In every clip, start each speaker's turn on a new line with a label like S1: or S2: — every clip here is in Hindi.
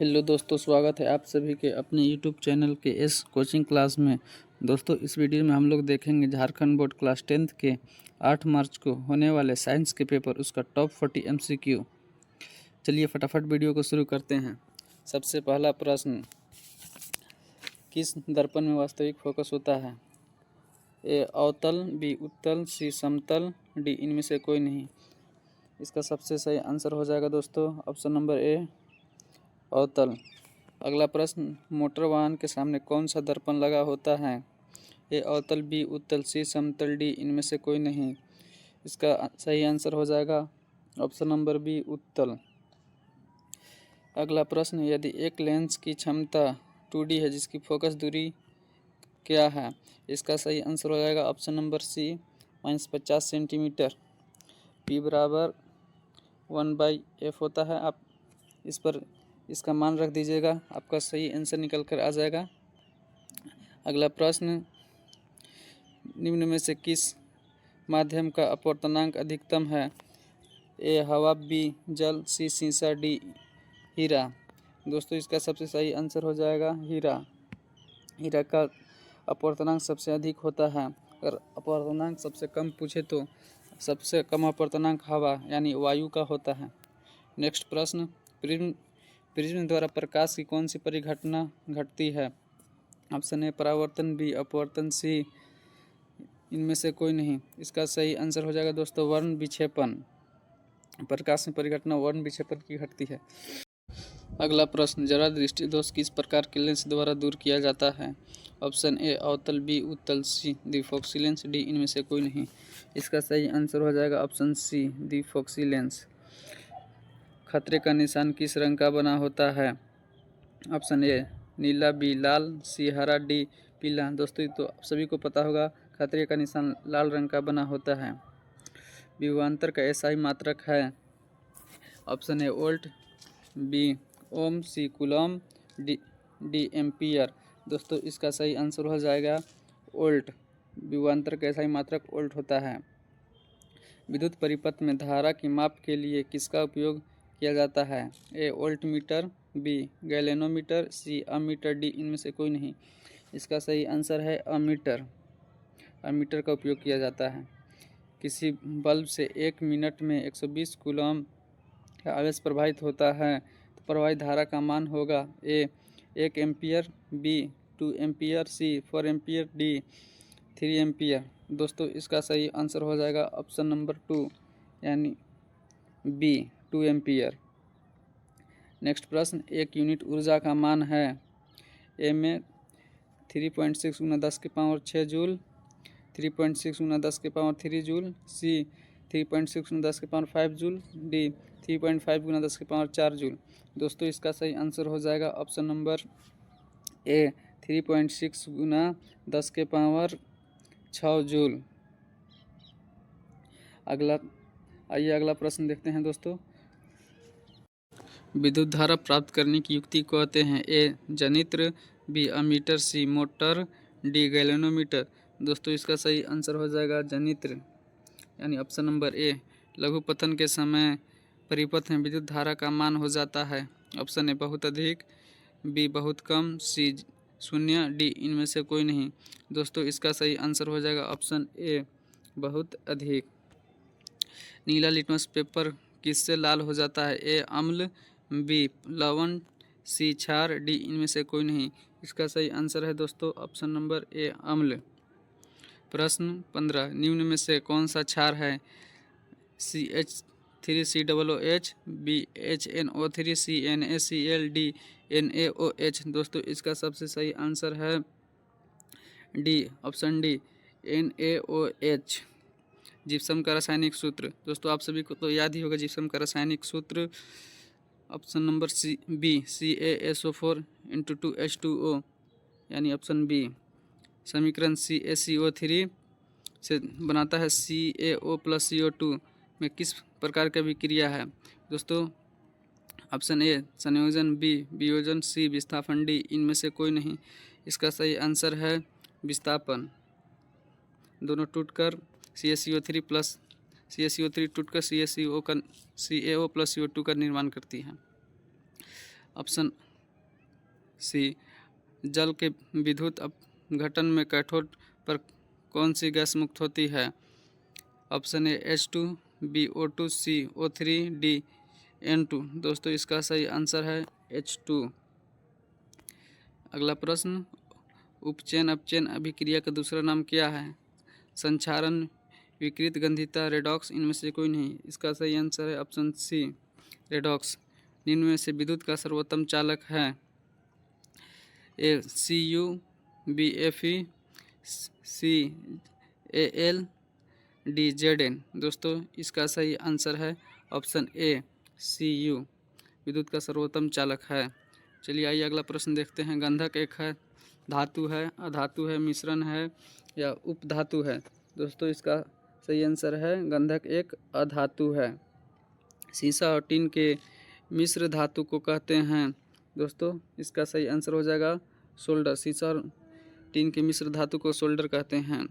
S1: हेलो दोस्तों, स्वागत है आप सभी के अपने यूट्यूब चैनल के इस कोचिंग क्लास में। दोस्तों, इस वीडियो में हम लोग देखेंगे झारखंड बोर्ड क्लास 10th के 8 मार्च को होने वाले साइंस के पेपर, उसका टॉप 40 MCQ। चलिए फटाफट वीडियो को शुरू करते हैं। सबसे पहला प्रश्न, किस दर्पण में वास्तविक फोकस होता है? ए अवतल, बी उत्तल, सी समतल, डी इनमें से कोई नहीं। इसका सबसे सही आंसर हो जाएगा दोस्तों ऑप्शन नंबर ए अवतल। अगला प्रश्न, मोटर वाहन के सामने कौन सा दर्पण लगा होता है? ए अवतल, बी उत्तल, सी समतल, डी इनमें से कोई नहीं। इसका सही आंसर हो जाएगा ऑप्शन नंबर बी उत्तल। अगला प्रश्न, यदि एक लेंस की क्षमता 2D है जिसकी फोकस दूरी क्या है? इसका सही आंसर हो जाएगा option number C -50 centimetre. P बराबर 1/f होता है। आप इस पर इसका मान रख दीजिएगा, आपका सही आंसर निकल कर आ जाएगा। अगला प्रश्न, निम्न में से किस माध्यम का अपवर्तनांक अधिकतम है? ए हवा, बी जल, सी सीसा, डी हीरा। दोस्तों, इसका सबसे सही आंसर हो जाएगा हीरा। हीरा का अपवर्तनांक सबसे अधिक होता है। अगर अपवर्तनांक सबसे कम पूछे तो सबसे कम अपवर्तनांक हवा यानी वायु का होता है। नेक्स्ट प्रश्न, प्रिज्म द्वारा प्रकाश की कौन सी परिघटना घटती है? ऑप्शन ए परावर्तन, बी अपवर्तन, सी इनमें से कोई नहीं। इसका सही आंसर हो जाएगा दोस्तों वर्ण विक्षेपण। प्रकाश में परिघटना वर्ण विक्षेपण की घटती है। अगला प्रश्न, जरा दृष्टि दोष किस प्रकार के लेंस द्वारा दूर किया जाता है? ऑप्शन ए अवतल, बी उत्तल, सी द्विफोक्सी लेंस, डी इनमें से कोई नहीं। इसका सही आंसर हो जाएगा ऑप्शन सी द्विफोक्सी लेंस। खतरे का निशान किस रंग का बना होता है? ऑप्शन ए नीला, बी लाल, सी हरा, डी पीला। दोस्तों, तो सभी को पता होगा खतरे का निशान लाल रंग का बना होता है। विभवांतर का एसआई मात्रक है? Option A volt, B ohm, C coulomb, D ampere. दोस्तों, इसका सही आंसर हो जाएगा वोल्ट। विभवांतर का एसआई मात्रक वोल्ट होता है। विद्युत परिपथ में धारा की माप के लिए किसका उपयोग किया जाता है? ए वोल्ट मीटर, बी गैलेनोमीटर, सी अमीटर, डी इनमें से कोई नहीं। इसका सही आंसर है अमीटर। अमीटर का उपयोग किया जाता है। किसी बल्ब से 1 मिनट में 120 कूलम का आवेश प्रवाहित होता है तो प्रवाहित धारा का मान होगा ए 1 एम्पियर, बी 2 एम्पियर, सी 4 एम्पियर, डी 3 एम्पियर। दोस्तों, इसका सही आंसर हो जाएगा ऑप्शन नंबर 2 यानी बी 2 एम्पियर। नेक्स्ट प्रश्न, एक यूनिट ऊर्जा का मान है? ए में 3.6 × 10⁻6 जूल, 3.6 × 10⁻3 जूल, सी 3.6 × 10⁵ जूल, डी 3.5 × 10⁴ जूल। दोस्तों, इसका सही आंसर हो जाएगा ऑप्शन नंबर ए 3.6 × 10⁻6 जूल। अगला प्रश्न देखते हैं दोस्तों। विद्युत धारा प्राप्त करने की युक्ति को कहते हैं? ए जनित्र, बी अमीटर, सी मोटर, डी गैलेनोमीटर। दोस्तों, इसका सही आंसर हो जाएगा जनित्र यानी ऑप्शन नंबर ए। लघुपतन के समय परिपथ में विद्युत धारा का मान हो जाता है? ऑप्शन ए बहुत अधिक, बी बहुत कम, सी 0, डी इनमें से कोई नहीं। दोस्तों, इसका सही आंसर हो जाएगा ऑप्शन ए बहुत अधिक। नीला लिटमस पेपर किससे लाल हो जाता है? ए अम्ल, बी लवण, सी क्षार, डी इनमें से कोई नहीं। इसका सही आंसर है दोस्तों ऑप्शन नंबर ए अम्ल। प्रश्न 15, निम्न में से कौन सा क्षार है? CH3COOH, बी HNO3, सी NaCl, डी NaOH। दोस्तों, इसका सबसे सही आंसर है D option D NaOH। Gypsum का रासायनिक सूत्र? दोस्तों, आप सभी को तो याद ही होगा जिप्सम का रासायनिक सूत्र। Option number C B CaSO4 × 2H2O यानी ऑप्शन बी। समीकरण CaCO3 से बनाता है CaO + CO2 में किस प्रकार का विक्रिया है? दोस्तों, ऑप्शन ए संयोजन, बी वियोजन, सी विस्थापन, डी इनमें से कोई नहीं। इसका सही आंसर है विस्थापन। दोनों टूटकर CaCO3 टूटकर CaO + CO2 का निर्माण करती है। ऑप्शन सी जल के विद्युत अपघटन में कैथोड पर कौन सी गैस मुक्त होती है? Option A H2, B O2, C O3, D N2। दोस्तों इसका सही आंसर है H2। अगला प्रश्न, उपचयन अपचयन अभिक्रिया का दूसरा नाम क्या है? संक्षारण, विकृत गंधिता, रेडॉक्स, इनमें से कोई नहीं। इसका सही आंसर है ऑप्शन सी रेडॉक्स। निम्न में से विद्युत का सर्वोत्तम चालक है? ए Cu, बी Fe, सी Al, डी Zn। दोस्तों इसका सही आंसर है ऑप्शन ए Cu, विद्युत का सर्वोत्तम चालक है। चलिए आइए अगला प्रश्न देखते हैं। गंधक एक है, धातु है, अधातु है, मिश्रण है या उपधातु है? दोस्तों इसका सही आंसर है गंधक एक अधातु है। सीसा और टीन के मिश्र धातु को कहते हैं? दोस्तों इसका सही आंसर हो जाएगा सोल्डर। सीसा और टीन के मिश्र धातु को सोल्डर कहते हैं।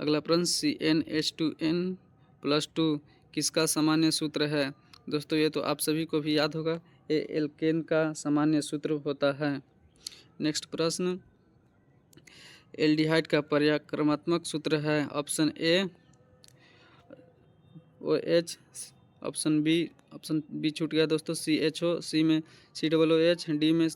S1: अगला प्रश्न, CnH2n+2 किसका सामान्य सूत्र है? दोस्तों ये तो आप सभी को भी याद होगा, ये एल्केन का सामान्य सूत्र होता है। नेक्स्ट प्रश्न, एल्डिहाइड का पर्याक्रमात्मक सूत्र है? Option A OH, option B छूट गया दोस्तों, CHO, सी में COOH, डी में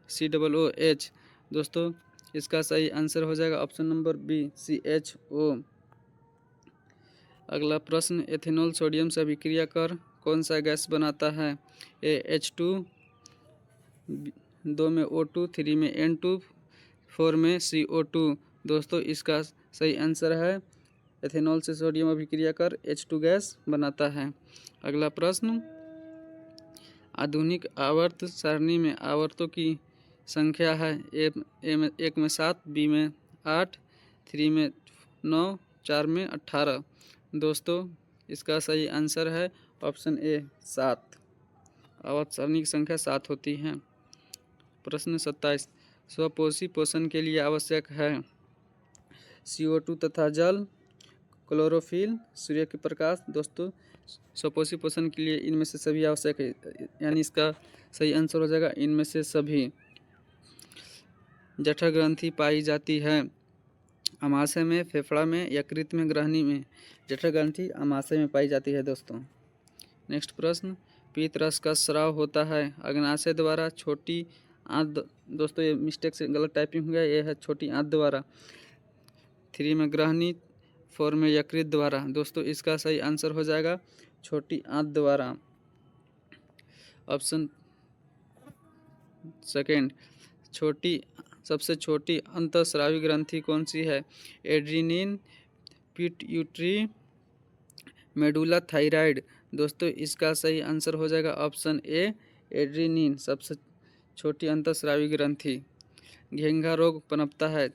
S1: COOH। दोस्तों इसका सही आंसर हो जाएगा ऑप्शन नंबर बी CHO। अगला प्रश्न, एथेनॉल सोडियम से अभिक्रिया कर कौन सा गैस बनाता है? ए H2, 2 में O2, 3 में N2, 4 में CO2। दोस्तों इसका सही आंसर है एथेनॉल से सोडियम अभिक्रिया कर H2 गैस बनाता है। अगला प्रश्न, आधुनिक आवर्त सारणी में आवर्तों की संख्या है? एक में 7, बी में 8, 3 में 9, 4 में 18। दोस्तों इसका सही आंसर है ऑप्शन ए 7। आवर्त सारणी की संख्या 7 होती है। प्रश्न 27, स्वपोषी पोषण के लिए आवश्यक है? CO2 तथा जल, क्लोरोफिल, सूर्य के प्रकाश। दोस्तों स्वपोषी पोषण के लिए इनमें से सभी आवश्यक है, यानी इसका सही आंसर हो जाएगा इनमें से सभी। जठर ग्रंथि पाई जाती है अमाशय में, फेफड़ा में, यकृत में, ग्रहणी में? जठर ग्रंथि अमाशय में पाई जाती है दोस्तों। नेक्स्ट प्रश्न, पीत रस का स्राव होता है अग्नाशय द्वारा, छोटी आंत? दोस्तों ये मिस्टेक से गलत टाइपिंग हो गया, ये है छोटी आंत द्वारा। 3 में ग्रहणी, 4 में यकृत द्वारा। दोस्तों इसका सही आंसर हो जाएगा छोटी आंत द्वारा, ऑप्शन सेकेंड। सबसे छोटी अंतःस्रावी ग्रंथि कौन सी है? एड्रीनिन, पिट्यूटरी, मेडुला थायराइड। दोस्तों इसका सही आंसर हो जाएगा ऑप्शन ए एड्रीनिन, सबसे छोटी अंतःस्रावी ग्रंथि। घेंघा रोग पनपता है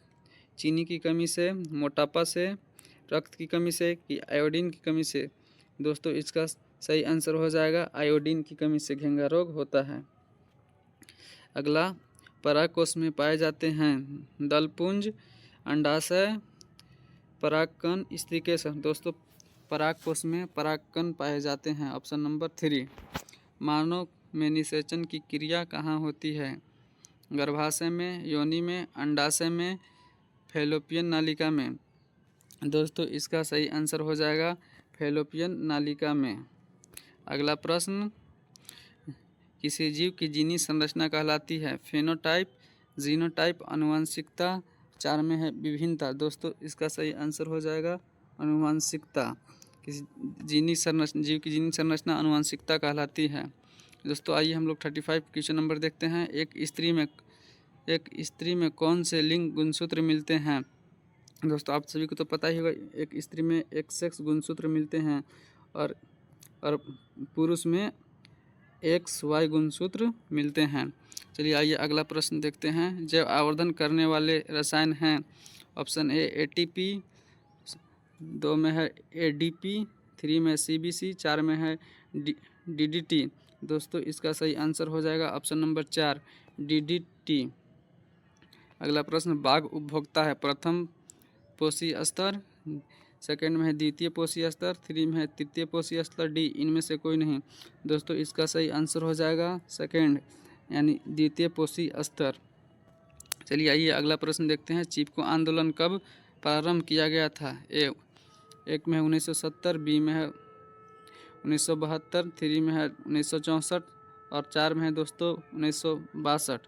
S1: चीनी की कमी से, मोटापा से, रक्त की कमी से कि आयोडीन की कमी से? दोस्तों इसका सही आंसर हो जाएगा आयोडीन की कमी से घेंघा रोग होता है। अगला, परागकोश में पाए जाते हैं दलपुंज, अंडाशय, परागकण, स्त्रीकेश। दोस्तों परागकोश में परागकण पाए जाते हैं, ऑप्शन नंबर 3। मानव में निषेचन की क्रिया कहाँ होती है? गर्भाशय में, योनि में, अंडाशय में, फैलोपियन नालिका में? दोस्तों इसका सही आंसर हो जाएगा फैलोपियन नालिका में। अगला प्रश्न, किसी जीव की जीनी संरचना कहलाती है? फेनोटाइप, जीनोटाइप, आनुवंशिकता, 4 में है विभिन्नता। दोस्तों इसका सही आंसर हो जाएगा आनुवंशिकता। किसी जीव की जीनी संरचना आनुवंशिकता कहलाती है। दोस्तों आइए हम लोग 35 क्वेश्चन नंबर देखते हैं। एक स्त्री में कौन से लिंग गुणसूत्र मिलते हैं? दोस्तों आप सभी को तो पता ही होगा, एक स्त्री में XX गुणसूत्र मिलते हैं और पुरुष में XY गुणसूत्र मिलते हैं। चलिए आइए अगला प्रश्न देखते हैं। जैव आवर्धन करने वाले रसायन हैं? ऑप्शन ए ATP, 2 में है ADP, 3 में CBC, 4 में है DDT। दोस्तों इसका सही आंसर हो जाएगा ऑप्शन नंबर 4 DDT। अगला प्रश्न, बाघ उपभोक्ता है? प्रथम पोषी स्तर, सेकंड में है द्वितीय पोषी स्तर, 3 में है तृतीय पोषी स्तर, डी इनमें से कोई नहीं। दोस्तों इसका सही आंसर हो जाएगा सेकंड यानी द्वितीय पोषी स्तर। चलिए आइए अगला प्रश्न देखते हैं। चिपको आंदोलन कब प्रारंभ किया गया था? एक में है 1970, बी में है 1972, 3 में है 1964 और 4 में है दोस्तों 1962।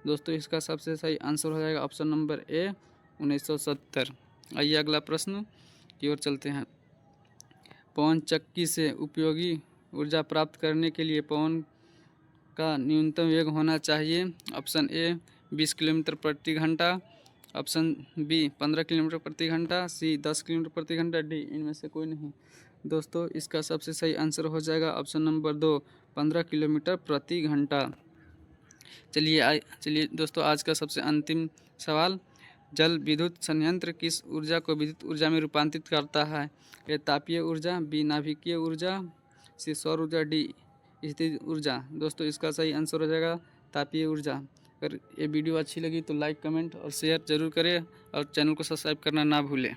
S1: दोस्तों इसका सबसे सही आंसर हो जाएगा ऑप्शन नंबर ए 1970। आइए अगला प्रश्न की ओर चलते हैं। पवन चक्की से उपयोगी ऊर्जा प्राप्त करने के लिए पवन का न्यूनतम वेग होना चाहिए। ऑप्शन ए 20 किलोमीटर प्रति घंटा, ऑप्शन बी 15 किलोमीटर प्रति घंटा, सी 10 किलोमीटर प्रति घंटा, डी इनमें से कोई नहीं। दोस्तों इसका सबसे सही आंसर हो जाएगा ऑप्शन नंबर 2 15 किलोमीटर प्रति घंटा। चलिए दोस्तों आज का सबसे अंतिम सवाल। जल विद्युत संयंत्र किस ऊर्जा को विद्युत ऊर्जा में रूपांतरित करता है? ए तापीय ऊर्जा, बी नाभिकीय ऊर्जा, सी सौर ऊर्जा, डी स्थितिज ऊर्जा। दोस्तों इसका सही आंसर हो जाएगा तापीय ऊर्जा। अगर ये वीडियो अच्छी लगी तो लाइक, कमेंट और शेयर जरूर करें और चैनल को सब्सक्राइब करना ना भूलें।